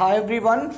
Hi everyone,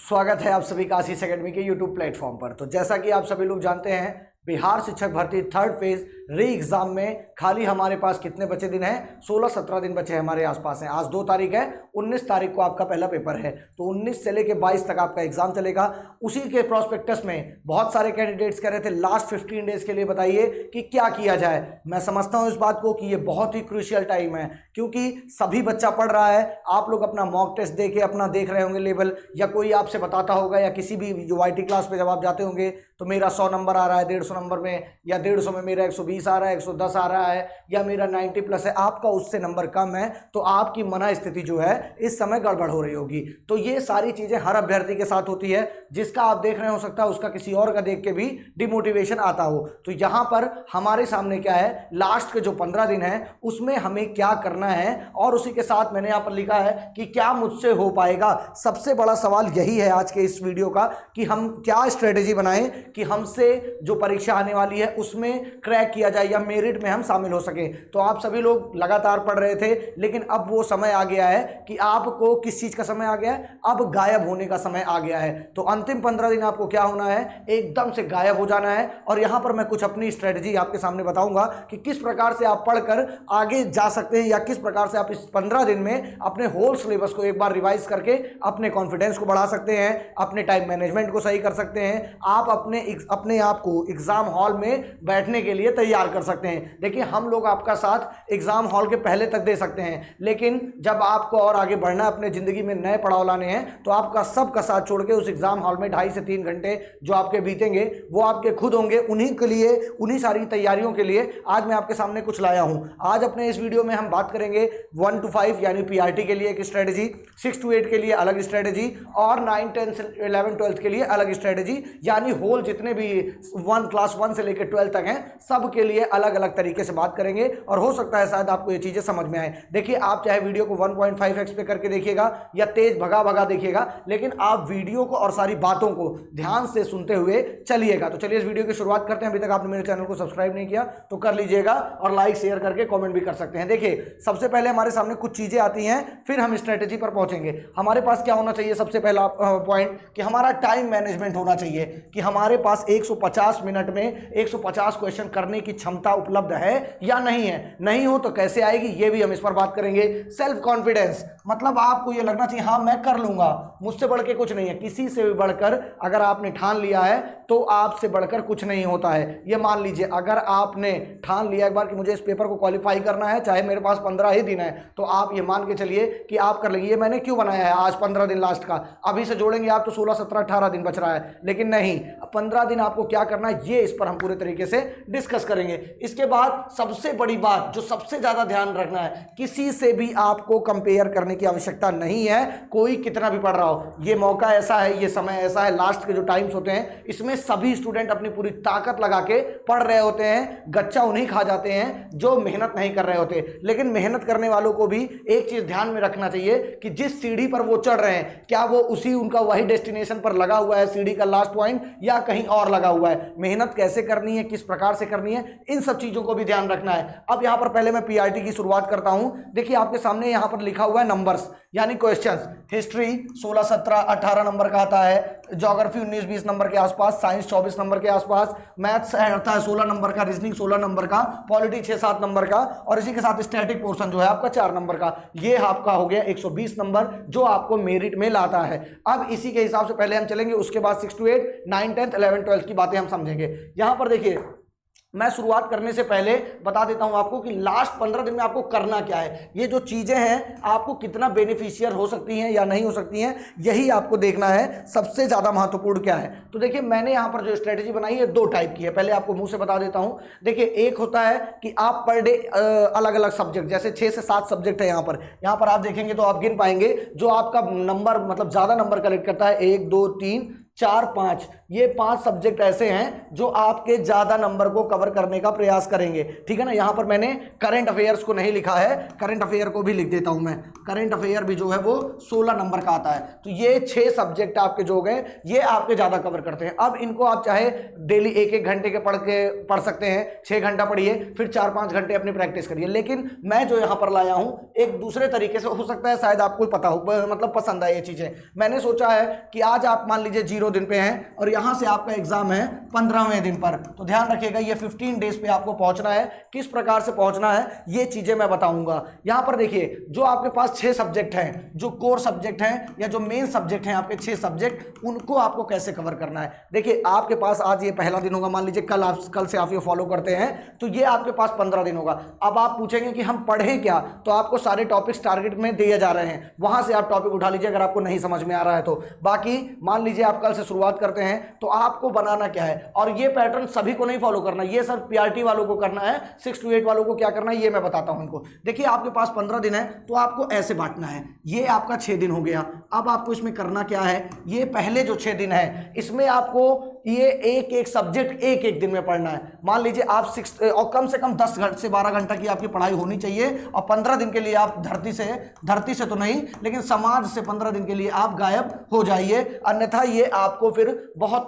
स्वागत है आप सभी का आशीष एकेडमी के यूट्यूब प्लेटफॉर्म पर। तो जैसा कि आप सभी लोग जानते हैं, बिहार शिक्षक भर्ती थर्ड फेज री एग्जाम में खाली हमारे पास कितने बचे दिन हैं? 16-17 दिन बचे हमारे आसपास हैं। आज 2 तारीख है, 19 तारीख को आपका पहला पेपर है। तो 19 से लेकर 22 तक आपका एग्जाम चलेगा। उसी के प्रोस्पेक्टस में बहुत सारे कैंडिडेट्स कह रहे थे लास्ट 15 डेज के लिए बताइए कि क्या किया जाए। मैं समझता हूं इस बात को कि ये बहुत ही क्रूशियल टाइम है, क्योंकि सभी बच्चा पढ़ रहा है। आप लोग अपना मॉक टेस्ट दे के अपना देख रहे होंगे लेवल, या कोई आपसे बताता होगा, या किसी भी जो वाईटी क्लास पे जब आप जाते होंगे तो मेरा 100 नंबर आ रहा है 150 नंबर में, या 150 में मेरा 120 आ रहा है, 110 आ रहा है, या मेरा 90 प्लस है, आपका उससे नंबर कम है, तो आपकी मना स्थिति जो है इस समय गड़बड़ हो रही होगी। तो ये सारी चीजें हर अभ्यर्थी के साथ होती है। जिसका आप देख रहे हो सकता है उसका किसी और का देख के भी डिमोटिवेशन आता हो। तो यहां पर हमारे सामने क्या है, लास्ट के जो 15 दिन है उसमें हमें क्या करना है, और उसी के साथ मैंने यहां पर लिखा है कि क्या मुझसे हो पाएगा। सबसे बड़ा सवाल यही है आज के इस वीडियो का कि हम क्या स्ट्रेटेजी बनाएं कि हमसे जो परीक्षा आने वाली है उसमें क्रैक किया जाए या मेरिट में हम शामिल हो सके। तो आप सभी लोग लगातार पढ़ रहे थे, लेकिन अब वो समय आ गया है कि आपको किस चीज का समय आ गया है, अब गायब होने का समय आ गया है। तो अंतिम 15 दिन आपको क्या होना है, एकदम से गायब हो जाना है। और यहां पर मैं कुछ अपनी स्ट्रेटेजी आपके सामने बताऊंगा कि किस प्रकार से आप पढ़कर आगे जा सकते हैं, या किस प्रकार से आप इस 15 दिन में अपने होल सिलेबस को एक बार रिवाइज करके अपने कॉन्फिडेंस को बढ़ा सकते हैं, अपने टाइम मैनेजमेंट को सही कर सकते हैं, आप अपने आप को एग्जाम हॉल में बैठने के लिए तैयार कर सकते हैं। देखिए, हम लोग आपका साथ एग्जाम हॉल के पहले तक दे सकते हैं, लेकिन जब आपको और आगे बढ़ना, अपने जिंदगी में नए पड़ाव लाने हैं, तो आपका सबका साथ छोड़ के उस एग्जाम हॉल में 2.5 से 3 घंटे जो आपके बीतेंगे वो आपके खुद होंगे। उन्हीं के लिए, उन्हीं सारी तैयारियों के लिए आज मैं आपके सामने कुछ लाया हूं। आज अपने इस वीडियो में हम बात करेंगे 1 to 5 यानी पीआरटी के लिए एक स्ट्रेटेजी, 6 to 8 के लिए अलग स्ट्रेटेजी, और 9, 10, 11, 12 के लिए अलग स्ट्रेटेजी, यानी होल जितने भी क्लास 1 से लेकर 12 तक हैं सब के लिए अलग अलग तरीके से बात करेंगे। और हो सकता है शायद आपको ये चीजें समझ में आए। देखिए, आप चाहे वीडियो को 1.5x पे करके देखिएगा या तेज भगा देखिएगा, लेकिन आप वीडियो को और सारी बातों को ध्यान से सुनते हुए चलिएगा। तो चलिए इस वीडियो की शुरुआत करते हैं। अभी तक आपने मेरे चैनल को सब्सक्राइब नहीं किया तो कर लीजिएगा, और लाइक शेयर करके कमेंट भी कर सकते हैं। देखिए, सबसे पहले हमारे सामने कुछ चीजें आती हैं, फिर हम स्ट्रेटेजी पर पहुंचेंगे। हमारे पास क्या होना चाहिए, सबसे पहला पॉइंट कि हमारा टाइम मैनेजमेंट होना चाहिए, कि हमारे पास 150 मिनट में 150 क्वेश्चन करने की क्षमता उपलब्ध है या नहीं है। नहीं हो तो कैसे आएगी, ये भी हम इस पर बात करेंगे। सेल्फ कॉन्फिडेंस, मतलब आपको ये लगना चाहिए हाँ मैं कर लूंगा, मुझसे बढ़ के कुछ नहीं है। किसी से भी बढ़कर अगर आपने ठान लिया है तो आपसे बढ़कर कुछ नहीं होता है। ये मान लीजिए, अगर आपने ठान लिया एक बार कि मुझे इस पेपर को क्वालिफाई करना है, चाहे मेरे पास 15 ही दिन है, तो आप ये मान के चलिए कि आप कर लेंगे। ये मैंने क्यों बनाया है आज 15 दिन लास्ट का, अभी से जोड़ेंगे आप तो 16, 17, 18 दिन बच रहा है, लेकिन नहीं, 15 दिन आपको क्या करना है ये इस पर हम पूरे तरीके से डिस्कस करेंगे। इसके बाद सबसे बड़ी बात जो सबसे ज्यादा ध्यान रखना है, किसी से भी आपको कंपेयर करने की आवश्यकता नहीं है। कोई कितना भी पढ़ रहा हो, ये मौका ऐसा है, ये समय ऐसा है, लास्ट के जो टाइम्स होते हैं इसमें सभी स्टूडेंट अपनी पूरी ताकत लगा के पढ़ रहे होते हैं। गच्चा उन्हीं खा जाते हैं जो मेहनत नहीं कर रहे होते। लेकिन मेहनत करने वालों को भी एक चीज ध्यान में रखना चाहिए कि जिस सीढ़ी पर वो चढ़ रहे हैं, क्या वो उसी उनका वही डेस्टिनेशन पर लगा हुआ है, सीढ़ी का लास्ट पॉइंट, या कहीं और लगा हुआ है। मेहनत कैसे करनी है, किस प्रकार से करनी है, इन सब चीजों को भी ध्यान रखना है। अब यहां पर पहले मैं पीआरटी की शुरुआत करता हूं। देखिए, आपके सामने यहां पर लिखा हुआ है नंबर्स यानी क्वेश्चंस। हिस्ट्री 16, 17, 18 नंबर का आता है, ज्योग्राफी 19, 20 नंबर के आसपास, साइंस 24 नंबर के आसपास, मैथ्स आता है 16 नंबर का, रीजनिंग 16 नंबर का, पॉलिटी 6-7 नंबर का, और इसी के साथ स्टैटिक पोर्शन जो है आपका 4 नंबर का। ये आपका हो गया 120 नंबर जो आपको मेरिट में लाता है। अब इसी के हिसाब से पहले हम चलेंगे, उसके बाद 6 to 8, 9, 10, 11, 12 की बातें हम समझेंगे। यहां पर देखिए, मैं शुरुआत करने से पहले बता देता हूं आपको कि लास्ट 15 दिन में आपको करना क्या है। ये जो चीजें हैं आपको कितना बेनिफिशियल हो सकती हैं या नहीं हो सकती हैं, यही आपको देखना है सबसे ज्यादा महत्वपूर्ण क्या है। तो देखिए, मैंने यहां पर जो स्ट्रेटेजी बनाई है 2 टाइप की है। पहले आपको मुंह से बता देता हूं। देखिए, एक होता है कि आप पर डे अलग अलग सब्जेक्ट, जैसे 6 से 7 सब्जेक्ट है। यहां पर आप देखेंगे तो आप गिन पाएंगे जो आपका नंबर, मतलब ज्यादा नंबर कलेक्ट करता है, 1, 2, 3, 4, 5, ये 5 सब्जेक्ट ऐसे हैं जो आपके ज़्यादा नंबर को कवर करने का प्रयास करेंगे, ठीक है ना। यहाँ पर मैंने करंट अफेयर्स को नहीं लिखा है, करंट अफेयर को भी लिख देता हूँ मैं। करंट अफेयर भी जो है वो 16 नंबर का आता है। तो ये 6 सब्जेक्ट आपके जो गए ये आपके ज़्यादा कवर करते हैं। अब इनको आप चाहे डेली 1-1 घंटे के पढ़ सकते हैं, 6 घंटा पढ़िए, फिर 4-5 घंटे अपनी प्रैक्टिस करिए। लेकिन मैं जो यहाँ पर लाया हूँ एक दूसरे तरीके से, हो सकता है शायद आपको पता हो, मतलब पसंद आए ये चीज़ें। मैंने सोचा है कि आज आप मान लीजिए 0 दिन पे हैं और यहाँ से आपका एग्जाम है 15वें दिन पर, तो ध्यान रखिएगा ये 15 डेज पे आपको पहुंचना है। किस प्रकार से पहुंचना है ये चीजें मैं बताऊंगा। यहां पर देखिए जो आपके पास 6 सब्जेक्ट हैं, जो कोर सब्जेक्ट हैं या जो मेन सब्जेक्ट हैं आपके 6 सब्जेक्ट, उनको आपको कैसे कवर करना है। देखिए आपके पास आज ये पहला दिन होगा, मान लीजिए कल से आप ये फॉलो करते हैं तो ये आपके पास 15 दिन होगा। अब आप पूछेंगे कि हम पढ़ें क्या, तो आपको सारे टॉपिक्स टारगेट में दिए जा रहे हैं, वहां से आप टॉपिक उठा लीजिए अगर आपको नहीं समझ में आ रहा है तो। बाकी मान लीजिए आप कल से शुरुआत करते हैं तो आपको बनाना क्या है, और ये पैटर्न सभी को नहीं फॉलो करना, ये सर पीआरटी वालों को करना है, 6 to 8 वालों को क्या करना है ये मैं बताता हूं इनको। देखिए आपके पास 15 दिन है तो आपको ऐसे बांटना है। ये आपका 6 दिन हो गया। अब आपको इसमें करना क्या है, ये पहले जो 6 दिन है इसमें आपको ये एक सब्जेक्ट एक दिन में पढ़ना है। मान लीजिए आप 6 और कम से कम 10 से 12 घंटा की आपकी पढ़ाई होनी चाहिए, और 15 दिन के लिए आप धरती से तो नहीं लेकिन समाज से 15 दिन के लिए आप गायब हो जाइए, अन्यथा ये आपको फिर बहुत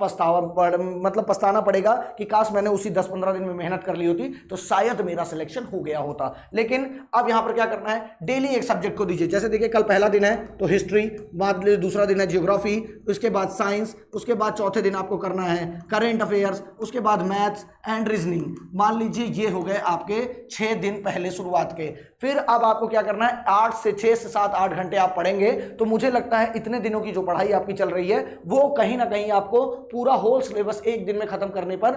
पछताना पड़ेगा कि काश मैंने उसी 10-15 दिन में मेहनत कर ली होती तो शायद मेरा सिलेक्शन हो गया होता। लेकिन अब यहां पर क्या करना है, डेली एक सब्जेक्ट को दीजिए। जैसे देखिए कल पहला दिन है तो हिस्ट्री, बाद दूसरा दिन है ज्योग्राफी, उसके बाद साइंस, उसके बाद चौथे दिन आपको करना है करंट अफेयर्स, उसके बाद मैथ्स एंड रीजनिंग। मान लीजिए ये हो गए आपके 6 दिन पहले शुरुआत के। फिर अब आपको क्या करना है, 6 से 7-8 घंटे आप पढ़ेंगे। तो मुझे लगता है इतने दिनों की जो पढ़ाई आपकी चल रही है वो कहीं ना कहीं आपको पूरा होल सिलेबस एक दिन में खत्म करने पर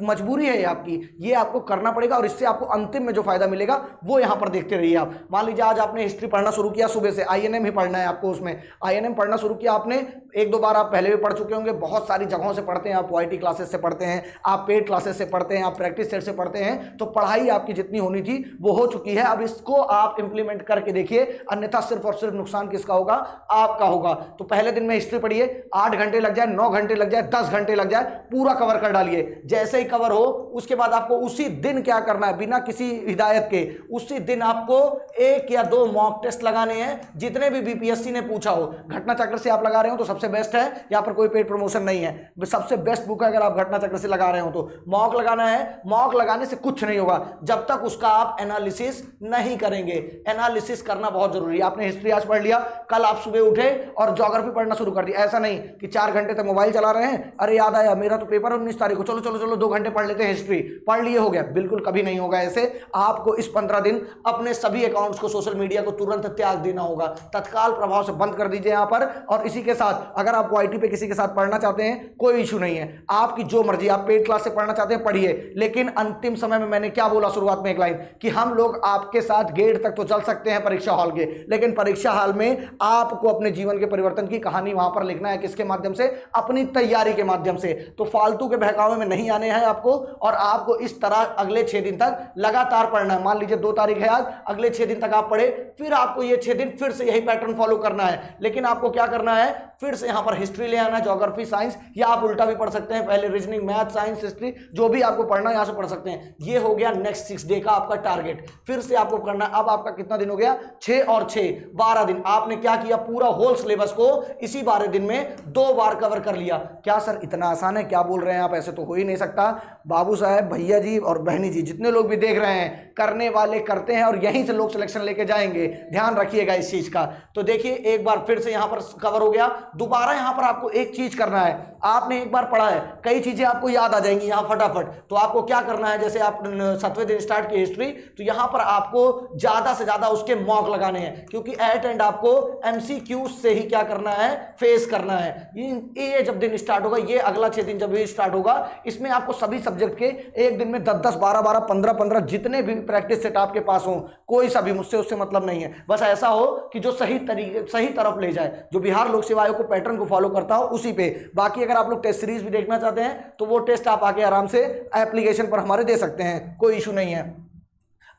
मजबूरी है आपकी, ये आपको करना पड़ेगा, और इससे आपको अंतिम में जो फायदा मिलेगा वो यहां पर देखते रहिए आप। मान लीजिए आज आपने हिस्ट्री पढ़ना शुरू किया, सुबह से आईएनएम ही पढ़ना है आपको, उसमें आईएनएम पढ़ना शुरू किया आपने, 1-2 बार आप पहले भी पढ़ चुके होंगे, बहुत सारी जगहों से पढ़ते हैं आप, वाईटी क्लासेस से पढ़ते हैं आप, पेड क्लासेस से पढ़ते हैं आप, प्रैक्टिस सेट से पढ़ते हैं, तो पढ़ाई आपकी जितनी होनी थी वो हो चुकी है। अब इसको आप इंप्लीमेंट करके देखिए, अन्यथा सिर्फ और सिर्फ नुकसान किसका होगा, आपका होगा। तो पहले दिन में हिस्ट्री पढ़िए, 8 घंटे लग जाए, 9 घंटे लग जाए, 10 घंटे लग जाए, पूरा कवर कर डालिए। जैसे ही कवर हो उसके बाद आपको उसी दिन क्या करना है, बिना किसी हिदायत के उसी दिन आपको 1 या 2 मॉक टेस्ट लगाने हैं, जितने भी बीपीएससी ने पूछा हो। घटना चक्र से आप लगा रहे हो तो सबसे बेस्ट है, यहाँ पर कोई पेड प्रमोशन नहीं है, सबसे बेस्ट बुक है अगर आप घटना चक्र से लगा रहे हो तो। मॉक लगाना है, मॉक लगाने से कुछ नहीं होगा जब तक उसका आप एनालिसिस नहीं करेंगे। एनालिसिस करना बहुत जरूरी है। आपने हिस्ट्री आज पढ़ लिया, कल आप सुबह उठे और ज्योग्राफी पढ़ना शुरू कर दिया, ऐसा नहीं कि 4 घंटे तक मोबाइल चला रहे हैं, अरे याद आया मेरा तो पेपर 19 तारीख को, चलो चलो चलो 2 घंटे पढ़ लेते हैं, हिस्ट्री पढ़ लिए हो गया। बिल्कुल कभी नहीं होगा ऐसे। आपको इस 15 दिन अपने सभी अकाउंट्स को, सोशल मीडिया को तुरंत त्याग देना होगा, तत्काल प्रभाव से बंद कर दीजिए यहां पर। और इसी के साथ अगर आप वाईटी पे किसी के साथ पढ़ना चाहते हैं कोई इशू नहीं है, आपकी जो मर्जी, आप पेड क्लास से पढ़ना चाहते हैं पढ़िए, लेकिन अंतिम समय में मैंने क्या बोला शुरुआत में एक लाइन, कि हम लोग आपके साथ गेट तक तो चल सकते हैं परीक्षा हॉल के, लेकिन परीक्षा हॉल में आपको अपने जीवन के परिवर्तन की कहानी वहां पर लिखना है। किसके माध्यम से, अपनी तैयारी के माध्यम से। तो फालतू के बहकावे में नहीं आने हैं आपको, और आपको इस तरह अगले 6 दिन तक लगातार पढ़ना है। मान लीजिए 2 तारीख है आज, अगले 6 दिन तक आप पढ़े, फिर आपको ये 6 दिन फिर से यही पैटर्न फॉलो करना है। लेकिन आपको क्या करना है, फिर से यहां पर हिस्ट्री ले आना, ज्योग्राफी, साइंस, या आप उल्टा भी पढ़ सकते हैं, पहले रीजनिंग, मैथ, साइंस, हिस्ट्री, जो भी आपको पढ़ना है यहां से पढ़ सकते हैं। ये हो गया नेक्स्ट 6 डे का आपका टारगेट, फिर से आपको करना। अब आपका कितना दिन हो गया, 6 और 6 12 दिन। आपने क्या किया, पूरा होल सिलेबस को इसी 12 दिन में 2 बार कवर कर लिया। क्या सर इतना आसान है, क्या बोल रहे हैं आप, ऐसे तो हो ही नहीं सकता। बाबू साहब, भैया जी और बहनी जी, जितने लोग भी देख रहे हैं, करने वाले करते हैं, और यहीं से लोग सिलेक्शन लेके जाएंगे, ध्यान रखिएगा इस चीज का। तो देखिए एक बार फिर से यहां पर कवर हो गया। दोबारा यहां पर आपको एक चीज करना है, आपने एक बार पढ़ा है, कई चीजें आपको याद आ जाएंगी यहां फटाफट। तो आपको क्या करना है, जैसे आप 7वें दिन स्टार्ट की हिस्ट्री, तो यहां पर आपको ज्यादा से ज्यादा उसके मॉक लगाने हैं, क्योंकि एट एंड आपको एमसीक्यू से ही क्या करना है, फेस करना है। ये जब दिन स्टार्ट होगा, ये अगला 6 दिन जब भी स्टार्ट होगा, इसमें आपको सभी सब्जेक्ट के एक दिन में 10-10, 12-12, 15-15 जितने भी प्रैक्टिस सेट आपके पास हो, कोई सा भी, मुझसे उससे मतलब नहीं है, बस ऐसा हो कि जो सही तरफ ले जाए, जो बिहार लोक सेवा आयोग को पैटर्न को फॉलो करता हो उसी पे। बाकी अगर आप लोग टेस्ट सीरीज भी देखना चाहते हैं तो वो टेस्ट आप आके आराम से एप्लीकेशन पर हमारे दे सकते हैं, कोई इशू नहीं है।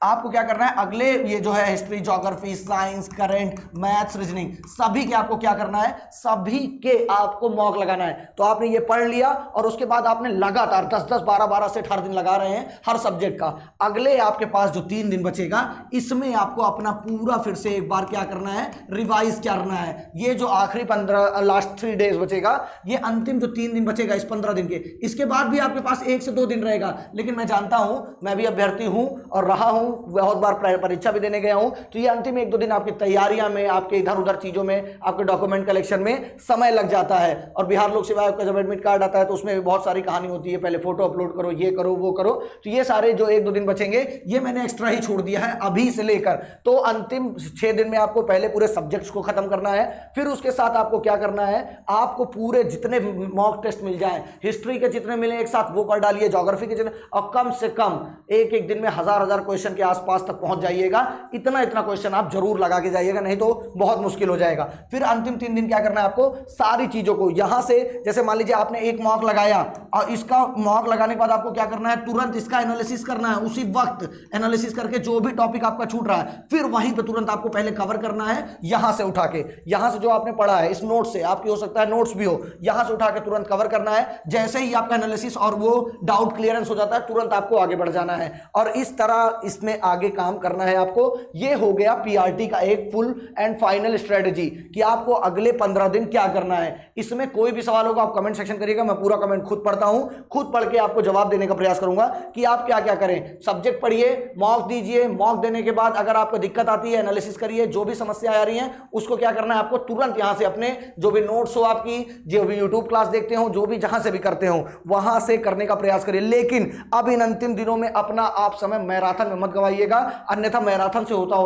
आपको क्या करना है, अगले ये जो है history, geography, science, current, maths, reasoning, सभी के आपको क्या करना है, सभी के आपको मॉक लगाना है। तो आपने ये पढ़ लिया और उसके बाद आपने लगातार 10-10, 12-12 सेट हर दिन लगा रहे हैं हर सब्जेक्ट का। अगले आपके पास जो 3 दिन बचेगा इसमें आपको अपना पूरा फिर से एक बार क्या करना है, रिवाइज करना है। ये जो आखिरी 15 लास्ट 3 डेज बचेगा, ये अंतिम जो 3 दिन बचेगा इस 15 दिन के, इसके बाद भी आपके पास 1 से 2 दिन रहेगा। लेकिन मैं जानता हूं, मैं भी अभ्यर्थी हूं और रहा हूं, बहुत बार परीक्षा भी देने गया हूं, तो ये अंतिम 1-2 दिन आपकी तैयारियां में, आपके इधर उधर चीजों में, आपके डॉक्यूमेंट कलेक्शन में समय लग जाता है। और बिहार लोक सेवा आयोग का जब एडमिट कार्ड आता है तो उसमें भी बहुत सारी कहानी होती है, पहले फोटो अपलोड करो, ये करो, वो करो। तो ये सारे जो 1-2 दिन बचेंगे ये मैंने एक्स्ट्रा ही छोड़ दिया है अभी से लेकर। तो अंतिम 6 दिन में आपको पहले पूरे सब्जेक्ट्स को खत्म करना है, फिर उसके साथ आपको क्या करना है, आपको पूरे जितने मॉक टेस्ट मिल जाए, हिस्ट्री के जितने मिले एक साथ वो कर डालिए, ज्योग्राफी के जितने, और कम से कम एक दिन में 1000 क्वेश्चन के आसपास तक पहुंच जाइएगा। इतना क्वेश्चन आप जरूर लगा के जाइएगा, नहीं तो बहुत मुश्किल हो जाएगा। फिर अंतिम 3 दिन क्या करना है आपको, सारी चीजों को यहां से, जैसे मान लीजिए आपने एक मॉक लगाया और इसका मॉक लगाने के बाद आपको क्या करना है, तुरंत इसका एनालिसिस करना है, उसी वक्त एनालिसिस करके जो भी टॉपिक आपका छूट रहा है फिर वहीं पे तुरंत आपको पहले कवर करना है। यहां से उठा के, यहां से जो आपने पढ़ा है इस नोट से, आपकी हो सकता है नोट्स भी हो, यहां से उठा के तुरंत कवर करना है। जैसे ही आपका एनालिसिस और वो डाउट क्लियरेंस हो जाता है तुरंत आपको आगे बढ़ जाना है और इस तरह इसमें आगे काम करना है आपको। ये हो गया पीआरटी का एक फुल एंड फाइनल स्ट्रेटजी कि आपको अगले 15 दिन क्या करना है। इसमें कोई भी सवाल होगा आप कमेंट सेक्शन करिएगा, मैं पूरा कमेंट खुद पढ़ता हूं, खुद पढ़ के आपको जवाब देने का प्रयास करूंगा कि आप क्या क्या करें। सब्जेक्ट पढ़िए, मॉक दीजिए, मॉक देने के बाद अगर आपको दिक्कत आती है एनालिसिस करिए, जो भी समस्या आ रही है उसको क्या करना है आपको तुरंत यहां से अपने जो भी नोट्स हो, आपकी जो भी यूट्यूब क्लास देखते हो, जो भी जहां से भी करते हो वहां से करने का प्रयास करिए। लेकिन अब इन अंतिम दिनों में अपना आप समय मैराथन में मत गवाइएगा, अन्यथा मैराथन से होता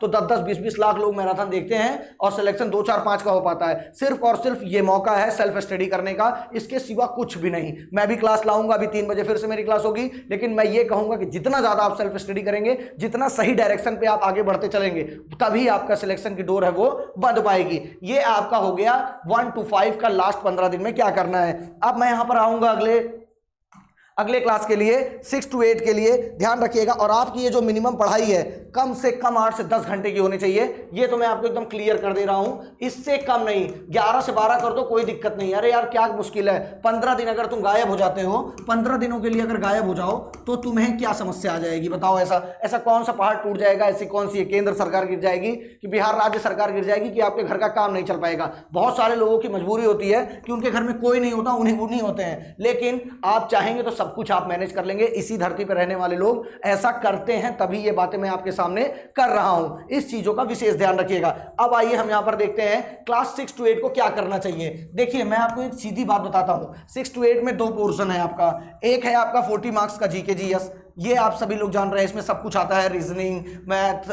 तो 10-10, 20-20 लाख लोग मैराथन देखते हैं और सिलेक्शन 2, 4, 5 का हो पाता है। सिर्फ और सिर्फ ये मौका है सेल्फ स्टडी करने का, इसके सिवा कुछ भी नहीं। मैं भी क्लास लाऊंगा, अभी 3 बजे फिर से मेरी क्लास होगी, लेकिन मैं ये कहूंगा कि जितना ज्यादा आप सेल्फ स्टडी करेंगे, जितना सही डायरेक्शन पे आप आगे बढ़ते चलेंगे, तभी आपका सिलेक्शन की डोर है वो बंद पाएगी। ये आपका हो गया 1 to 5 का लास्ट 15 दिन में क्या करना है। अब मैं यहां पर आऊंगा अगले क्लास के लिए 6 to 8 के लिए, ध्यान रखिएगा। और आपकी ये जो मिनिमम पढ़ाई है कम से कम 8 से 10 घंटे की होनी चाहिए, ये तो मैं आपको एकदम क्लियर कर दे रहा हूं, इससे कम नहीं। 11 से 12 कर दो कोई दिक्कत नहीं। अरे यार क्या मुश्किल है, 15 दिन अगर तुम गायब हो जाते हो, 15 दिनों के लिए अगर गायब हो जाओ तो तुम्हें क्या समस्या आ जाएगी बताओ। ऐसा कौन सा पहाड़ टूट जाएगा, ऐसी कौन सी केंद्र सरकार गिर जाएगी कि बिहार राज्य सरकार गिर जाएगी कि आपके घर का काम नहीं चल पाएगा। बहुत सारे लोगों की मजबूरी होती है कि उनके घर में कोई नहीं होता, उन्हीं होते हैं, लेकिन आप चाहेंगे तो सब कुछ आप मैनेज कर लेंगे। इसी धरती पर रहने वाले लोग ऐसा करते हैं, तभी ये बातें मैं आपके सामने कर रहा हूं। इस चीजों का विशेष ध्यान रखिएगा। अब आइए हम यहां पर देखते हैं क्लास 6 to 8 को क्या करना चाहिए। देखिए मैं आपको एक सीधी बात बताता हूं, 6 to 8 में 2 पोर्शन है आपका। एक है आपका 40 मार्क्स का जीके जीएस, ये आप सभी लोग जान रहे हैं, इसमें सब कुछ आता है, रीजनिंग, मैथ,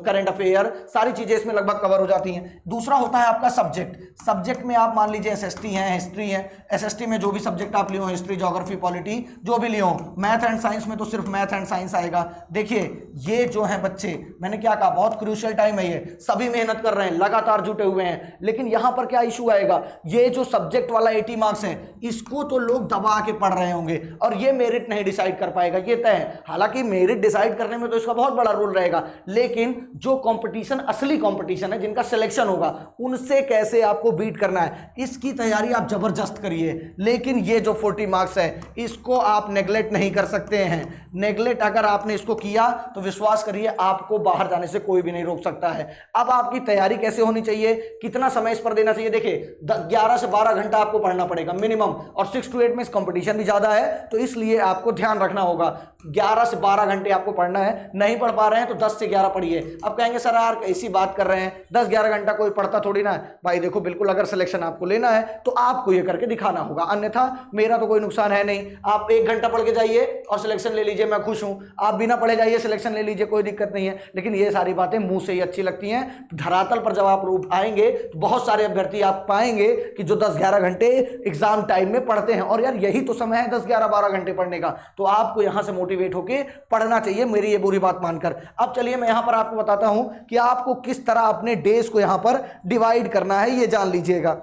करंट अफेयर, सारी चीजें इसमें लगभग कवर हो जाती हैं। दूसरा होता है आपका सब्जेक्ट में आप मान लीजिए एसएसटी है, हिस्ट्री है, एसएसटी में जो भी सब्जेक्ट आप लियो, हिस्ट्री, ज्योग्राफी, पॉलिटी, जो भी लियो। मैथ एंड साइंस में तो सिर्फ मैथ एंड साइंस आएगा। देखिए ये जो है बच्चे, मैंने क्या कहा, बहुत क्रूशियल टाइम है ये, सभी मेहनत कर रहे हैं, लगातार जुटे हुए हैं, लेकिन यहां पर क्या इशू आएगा, ये जो सब्जेक्ट वाला 80 मार्क्स है इसको तो लोग दबा के पढ़ रहे होंगे और ये मेरिट नहीं डिसाइड कर पाएगा, ये तय। हालांकि मेरिट डिसाइड करने में तो इसका बहुत बड़ा रोल रहेगा, लेकिन जो कंपटीशन, असली कंपटीशन है, जिनका सिलेक्शन होगा, उनसे कैसे आपको बीट करना है, इसकी तैयारी आप जबरदस्त करिए। लेकिन ये जो 40 मार्क्स है इसको आप नेगलेक्ट नहीं कर सकते हैं। नेगलेक्ट अगर आपने इसको किया तो विश्वास करिए आपको बाहर जाने से कोई भी नहीं रोक सकता है। अब आपकी तैयारी कैसे होनी चाहिए, कितना समय इस पर देना चाहिए। देखिए 11 से 12 घंटा आपको पढ़ना पड़ेगा मिनिमम, और 6 to 8 में कंपटीशन भी ज्यादा है, तो इसलिए आपको ध्यान रखना होगा 11 से 12 घंटे आपको पढ़ना है। नहीं पढ़ पा रहे हैं तो 10 से 11 पढ़िए। अब कहेंगे सर यार ऐसी बात कर रहे हैं, 10-11 घंटा कोई पढ़ता थोड़ी ना है। भाई देखो बिल्कुल, अगर सिलेक्शन आपको लेना है तो आपको ये करके दिखाना होगा, अन्यथा मेरा तो कोई नुकसान है नहीं। आप 1 घंटा पढ़ के जाइए और सिलेक्शन ले लीजिए, मैं खुश हूं। आप बिना पढ़े जाइए, सिलेक्शन ले लीजिए, कोई दिक्कत नहीं है। लेकिन ये सारी बातें मुंह से ही अच्छी लगती हैं, धरातल पर जब आप आएंगे तो बहुत सारे अभ्यर्थी आप पाएंगे कि जो 10-11 घंटे एग्जाम टाइम में पढ़ते हैं, और यार यही तो समय है 10-11-12 घंटे पढ़ने का, तो आपको यहां से मोटिवेट होकर पढ़ना चाहिए, मेरी ये बुरी बात मानकर। अब चलिए मैं यहां पर आपको बताता हूं कि आपको किस तरह अपने डेज को यहां पर डिवाइड करना है, ये जान लीजिएगा।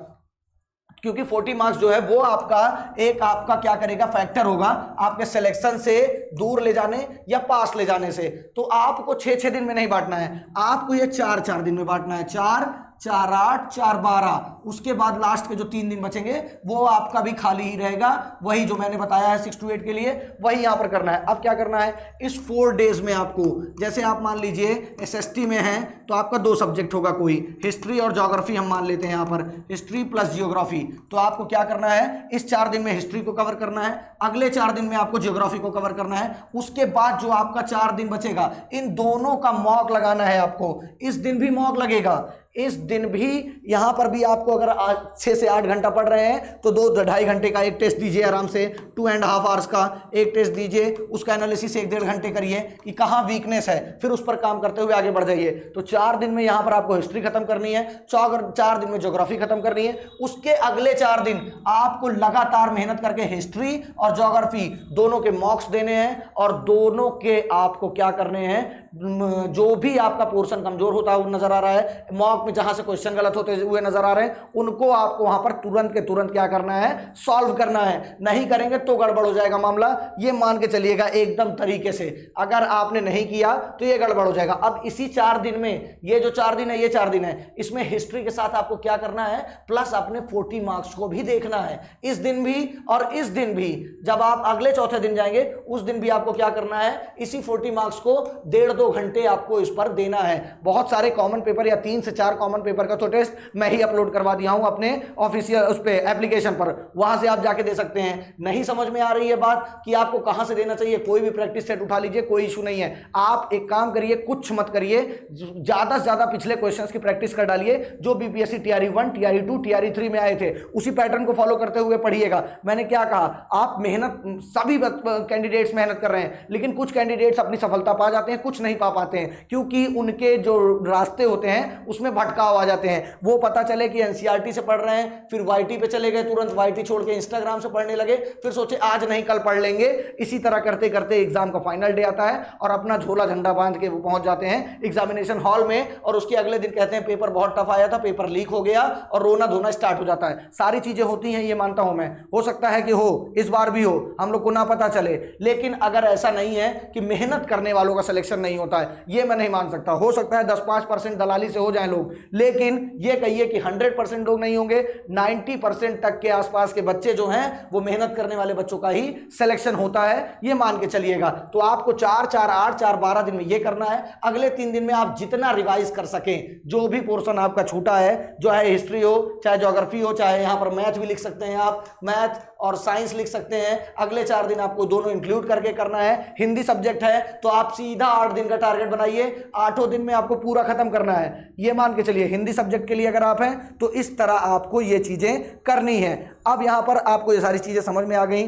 क्योंकि 40 मार्क्स जो है वो आपका क्या करेगा, फैक्टर होगा आपके सिलेक्शन से दूर ले जाने या पास ले जाने से। तो आपको 6-6 दिन में नहीं बांटना है, आपको ये 4-4 दिन में बांटना है, 4, 4, 8, 4, 12। उसके बाद लास्ट के जो 3 दिन बचेंगे वो आपका भी खाली ही रहेगा, वही जो मैंने बताया है 6 to 8 के लिए वही यहां पर करना है। अब क्या करना है, इस 4 डेज में आपको, जैसे आप मान लीजिए एसएसटी में है तो आपका 2 सब्जेक्ट होगा, कोई हिस्ट्री और ज्योग्राफी हम मान लेते हैं यहां पर, हिस्ट्री प्लस जियोग्राफी। तो आपको क्या करना है, इस 4 दिन में हिस्ट्री को कवर करना है, अगले 4 दिन में आपको जियोग्राफी को कवर करना है। उसके बाद जो आपका 4 दिन बचेगा इन दोनों का मॉक लगाना है आपको। इस दिन भी मॉक लगेगा, इस दिन भी यहां पर भी आपको अगर 6 से 8 घंटा पढ़ रहे हैं तो 2-2.5 घंटे का एक टेस्ट दीजिए आराम से, 2.5 आवर्स का एक टेस्ट दीजिए, उसका एनालिसिस 1-1.5 घंटे करिए कि कहां वीकनेस है, फिर उस पर काम करते हुए आगे बढ़ जाइए। तो 4 दिन में यहां पर आपको हिस्ट्री खत्म करनी है, 4 दिन में ज्योग्राफी खत्म करनी है। उसके अगले 4 दिन आपको लगातार मेहनत करके हिस्ट्री और ज्योग्राफी दोनों के मॉक्स देने हैं और दोनों के आपको क्या करने हैं, जो भी आपका पोर्शन कमजोर होता है वो नजर आ रहा है, मॉक में जहां से क्वेश्चन गलत होते हुए नजर आ रहे हैं, उनको आपको वहां पर तुरंत के तुरंत क्या करना है, सॉल्व करना है। नहीं करेंगे तो गड़बड़ हो जाएगा मामला, ये मान के चलिएगा एकदम तरीके से। अगर आपने नहीं किया तो ये गड़बड़ हो जाएगा। अब इसी 4 दिन में, ये जो 4 दिन है ये 4 दिन है, इसमें हिस्ट्री के साथ आपको क्या करना है, प्लस अपने 40 मार्क्स को भी देखना है, इस दिन भी और इस दिन भी। जब आप अगले चौथे दिन जाएंगे उस दिन भी आपको क्या करना है, इसी 40 मार्क्स को 1.5-2 घंटे आपको इस पर देना है। बहुत सारे कॉमन पेपर या 3 से 4 कॉमन पेपर का तो टेस्ट मैं ही अपलोड करवा दिया हूं अपने ऑफिशियल उस पे एप्लीकेशन पर, वहां से आप जाके दे सकते हैं। नहीं समझ में आ रही है बात कि आपको कहां से देना चाहिए, कोई भी प्रैक्टिस सेट उठा लीजिए, कोई इशू नहीं है। आप एक काम करिए, कुछ मत करिए, ज्यादा से ज्यादा पिछले क्वेश्चंस की प्रैक्टिस कर डालिए, जो बीपीएससी टीआरई 1, टीआरई 2, टीआरई 3 में आए थे, उसी पैटर्न को फॉलो करते हुए पढ़िएगा। मैंने क्या कहा, आप मेहनत, सभी कैंडिडेट्स मेहनत कर रहे हैं, लेकिन कुछ कैंडिडेट्स अपनी सफलता पा जाते हैं, कुछ नहीं पा पाते हैं, क्योंकि उनके जो रास्ते होते हैं उसमें भटकाव आ जाते हैं। वो पता चले कि एनसीईआरटी से पढ़ रहे हैं, फिर वाईटी पे चले गए, तुरंत वाईटी छोड़ के इंस्टाग्राम से पढ़ने लगे, फिर सोचे आज नहीं कल पढ़ लेंगे। इसी तरह करते करते एग्जाम का फाइनल डे आता है और अपना झोला झंडा बांध के वो पहुंच जाते हैं एग्जामिनेशन हॉल में, और उसके अगले दिन कहते हैं पेपर बहुत टफ आया था, पेपर लीक हो गया, और रोना धोना स्टार्ट हो जाता है। सारी चीजें होती हैं, ये मानता हूं मैं, हो सकता है कि हो, इस बार भी हो, हम लोग को ना पता चले। लेकिन अगर ऐसा नहीं है कि मेहनत करने वालों का सिलेक्शन नहीं होता है, ये मैं नहीं मान सकता। हो सकता है 10-5% दलाली से हो जाए लोग, लेकिन ये कहिए कि 100% लोग नहीं होंगे, 90% तक के आसपास के बच्चे जो हैं वो मेहनत करने वाले बच्चों का ही सिलेक्शन होता है, ये मान के चलिएगा। तो आपको 4, 4, 8, 4, 12 दिन में ये करना है। अगले 3 दिन में आप जितना रिवाइज कर सकें, जो भी पोर्शन आपका छूटा है, जो है हिस्ट्री हो, चाहे ज्योग्राफी हो, चाहे यहां पर मैथ भी लिख सकते हैं आप, मैथ और साइंस लिख सकते हैं, अगले 4 दिन आपको दोनों इंक्लूड करके करना है। हिंदी सब्जेक्ट है तो आप सीधा 8 दिन का टारगेट बनाइए, 8 दिन में आपको पूरा खत्म करना है, ये मान के चलिए। हिंदी सब्जेक्ट के लिए अगर आप हैं तो इस तरह आपको ये चीजें करनी है। अब यहां पर आपको ये सारी चीजें समझ में आ गई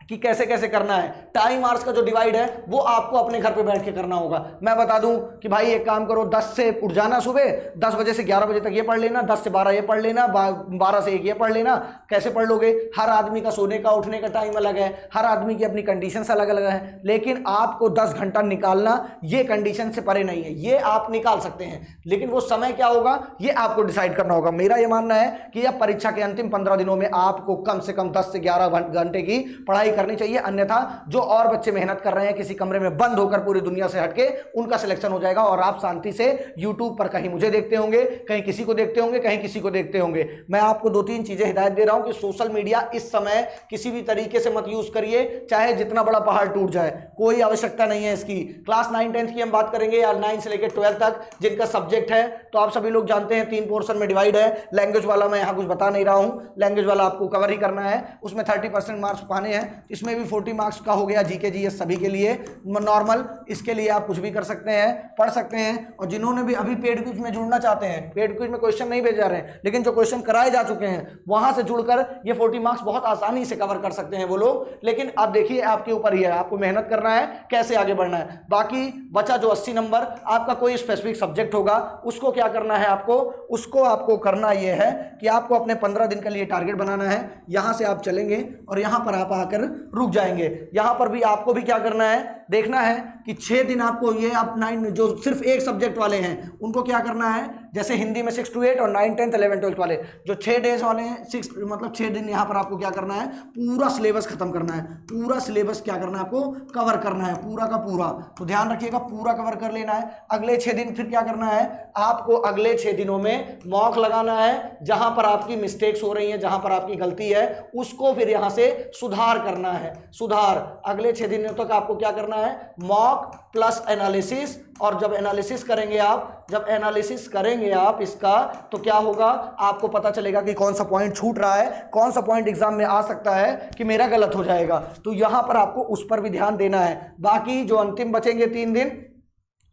कि कैसे कैसे करना है। टाइम आवर्स का जो डिवाइड है वो आपको अपने घर पे बैठ के करना होगा। मैं बता दूं कि भाई एक काम करो, 10 से उठ जाना सुबह, 10 बजे से 11 बजे तक ये पढ़ लेना, 10 से 12 ये पढ़ लेना, 12 से 1 ये पढ़ लेना। कैसे पढ़ लोगे, हर आदमी का सोने का उठने का टाइम अलग है, हर आदमी की अपनी कंडीशंस अलग अलग है, लेकिन आपको 10 घंटा निकालना ये कंडीशन से परे नहीं है, ये आप निकाल सकते हैं, लेकिन वो समय क्या होगा ये आपको डिसाइड करना होगा। मेरा ये मानना है कि अब परीक्षा के अंतिम 15 दिनों में आपको कम से कम 10 से 11 घंटे की पढ़ाई करनी चाहिए, अन्यथा जो और बच्चे मेहनत कर रहे हैं किसी कमरे में बंद होकर पूरी दुनिया से हटके, उनका सिलेक्शन हो जाएगा और आप शांति से YouTube पर कहीं मुझे देखते होंगे, कहीं किसी को देखते होंगे, कहीं किसी को देखते होंगे। मैं आपको 2-3 चीजें हिदायत दे रहा हूं कि सोशल मीडिया इस समय किसी भी तरीके से मत यूज करिए, चाहे जितना बड़ा पहाड़ टूट जाए, कोई आवश्यकता नहीं है इसकी। क्लास 9-10 की हम बात करेंगे या 9 से लेकर 12 तक जिनका सब्जेक्ट है, तो आप सभी लोग जानते हैं 3 पोर्शन में डिवाइड है। लैंग्वेज वाला मैं यहां कुछ बता नहीं रहा हूं, लैंग्वेज वाला आपको कवर ही करना है, उसमें 30% मार्क्स पाने हैं, इसमें भी 40 मार्क्स का हो गया जीके जीएस सभी के लिए नॉर्मल। इसके लिए आप कुछ भी कर सकते हैं, पढ़ सकते हैं। और जिन्होंने भी अभी पेड क्विज में जुड़ना चाहते हैं, पेड क्विज में क्वेश्चन नहीं भेज जा रहे हैं, लेकिन जो क्वेश्चन कराए जा चुके हैं वहां से जुड़कर ये 40 मार्क्स बहुत आसानी से कवर कर सकते हैं वो लोग। लेकिन आप देखिए, आपके ऊपर ही है, आपको मेहनत करना है, कैसे आगे बढ़ना है। बाकी बचा जो 80 नंबर, आपका कोई स्पेसिफिक सब्जेक्ट होगा, उसको क्या करना है आपको, उसको आपको करना यह है कि आपको अपने 15 दिन के लिए टारगेट बनाना है। यहां से आप चलेंगे और यहां पर आप आकर रुक जाएंगे। यहां पर भी आपको भी क्या करना है, देखना है कि 6 दिन आपको ये आप 9 जो सिर्फ एक सब्जेक्ट वाले हैं उनको क्या करना है, जैसे हिंदी में 6 to 8 और 9, 10th, 11, 12 वाले जो 6 डेज वाले हैं, 6 मतलब 6 दिन यहाँ पर आपको क्या करना है, पूरा सिलेबस खत्म करना है, पूरा सिलेबस क्या करना है आपको, कवर करना है पूरा का पूरा। तो ध्यान रखिएगा पूरा कवर कर लेना है। अगले 6 दिन फिर क्या करना है आपको, अगले 6 दिनों में मॉक लगाना है, जहां पर आपकी मिस्टेक्स हो रही हैं, जहां पर आपकी गलती है उसको फिर यहां से सुधार करना है, सुधार। अगले 6 दिनों तक आपको क्या करना है, मॉक प्लस एनालिसिस। और जब एनालिसिस करेंगे आप, जब एनालिसिस करेंगे आप इसका, तो क्या होगा आपको पता चलेगा कि कौन सा पॉइंट छूट रहा है, कौन सा पॉइंट एग्जाम में आ सकता है कि मेरा गलत हो जाएगा। तो यहां पर आपको उस पर भी ध्यान देना है। बाकी जो अंतिम बचेंगे 3 दिन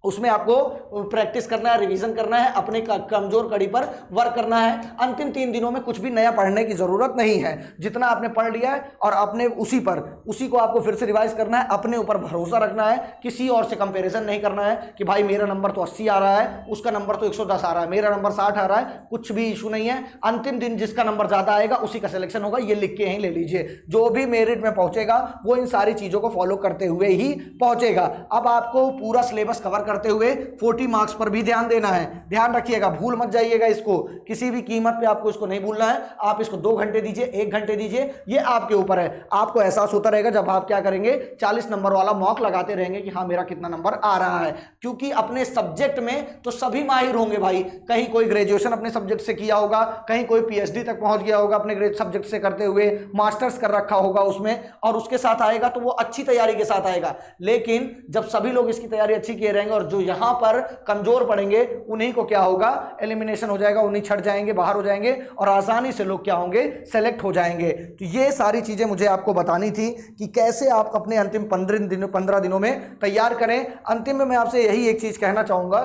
उसमें आपको प्रैक्टिस करना है, रिवीजन करना है, अपने कमजोर कड़ी पर वर्क करना है। अंतिम 3 दिनों में कुछ भी नया पढ़ने की जरूरत नहीं है, जितना आपने पढ़ लिया है और अपने उसी को आपको फिर से रिवाइज करना है, अपने ऊपर भरोसा रखना है, किसी और से कंपैरिजन नहीं करना है कि भाई मेरा नंबर तो 80 आ रहा है, उसका नंबर तो 110 आ रहा है, मेरा नंबर 60 आ रहा है, कुछ भी इशू नहीं है। अंतिम दिन जिसका नंबर ज्यादा आएगा उसी का सिलेक्शन होगा, ये लिख के ही ले लीजिए। जो भी मेरिट में पहुंचेगा वो इन सारी चीजों को फॉलो करते हुए ही पहुंचेगा। अब आपको पूरा सिलेबस कवर करते हुए 40 मार्क्स पर भी ध्यान देना है। ध्यान रखिएगा, भूल मत जाइएगा इसको, किसी भी कीमत पे आपको इसको नहीं भूलना है। आप इसको 2 घंटे दीजिए, 1 घंटे दीजिए, ये आपके ऊपर है। आपको एहसास होता रहेगा जब आप क्या करेंगे, 40 नंबर वाला मॉक लगाते रहेंगे कि हाँ मेरा कितना नंबर आ रहा है। क्योंकि अपने सब्जेक्ट में तो सभी माहिर होंगे भाई, कहीं कोई ग्रेजुएशन अपने सब्जेक्ट से किया होगा, कहीं कोई पीएचडी तक पहुंच गया होगा अपने सब्जेक्ट से करते हुए, मास्टर्स कर रखा होगा उसमें, और उसके साथ आएगा तो वो अच्छी तैयारी के साथ आएगा। लेकिन जब सभी लोग इसकी तैयारी अच्छी किए रहेंगे और जो यहां पर कमजोर पड़ेंगे उन्हीं को क्या होगा, एलिमिनेशन हो जाएगा, उन्हीं छट जाएंगे, बाहर हो जाएंगे और आसानी से लोग क्या होंगे, सेलेक्ट हो जाएंगे। तो ये सारी चीजें मुझे आपको बतानी थी कि कैसे आप अपने अंतिम 15 दिनों में तैयार करें। अंतिम में मैं आपसे यही एक चीज कहना चाहूंगा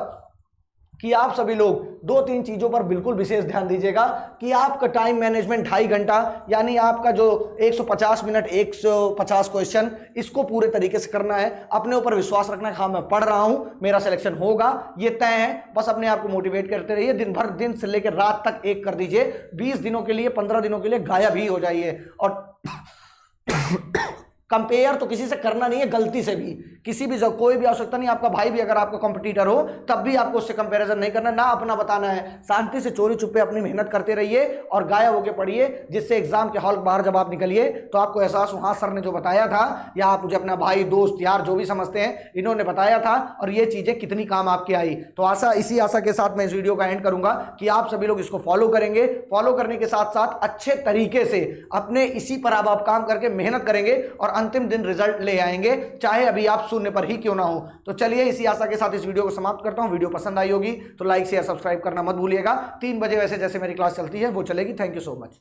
कि आप सभी लोग 2-3 चीजों पर बिल्कुल विशेष ध्यान दीजिएगा कि आपका टाइम मैनेजमेंट 2.5 घंटा, यानी आपका जो 150 मिनट 150 क्वेश्चन, इसको पूरे तरीके से करना है। अपने ऊपर विश्वास रखना है, हाँ मैं पढ़ रहा हूं, मेरा सिलेक्शन होगा, ये तय है। बस अपने आप को मोटिवेट करते रहिए, दिन भर, दिन से लेकर रात तक एक कर दीजिए। 20 दिनों के लिए, 15 दिनों के लिए गायब ही हो जाइए। और कंपेयर तो किसी से करना नहीं है, गलती से भी किसी भी कोई भी आवश्यकता नहीं। आपका भाई भी अगर आपका कंपटीटर हो तब भी आपको उससे कंपैरिजन नहीं करना, ना अपना बताना है। शांति से चोरी छुपे अपनी मेहनत करते रहिए और गायब होकर पढ़िए, जिससे एग्जाम के हॉल बाहर जब आप निकलिए तो आपको एहसास हो हाँ सर ने जो बताया था, या आप मुझे अपना भाई, दोस्त, यार जो भी समझते हैं, इन्होंने बताया था और ये चीजें कितनी काम आपके आई। तो इसी आशा के साथ मैं इस वीडियो का एंड करूंगा कि आप सभी लोग इसको फॉलो करेंगे। फॉलो करने के साथ साथ अच्छे तरीके से अपने इसी पर आप काम करके मेहनत करेंगे और अंतिम दिन रिजल्ट ले आएंगे, चाहे अभी आप शून्य पर ही क्यों ना हो। तो चलिए इसी आशा के साथ इस वीडियो को समाप्त करता हूं। वीडियो पसंद आई होगी तो लाइक शेयर सब्सक्राइब करना मत भूलिएगा। 3 बजे वैसे जैसे मेरी क्लास चलती है वो चलेगी। Thank you so much.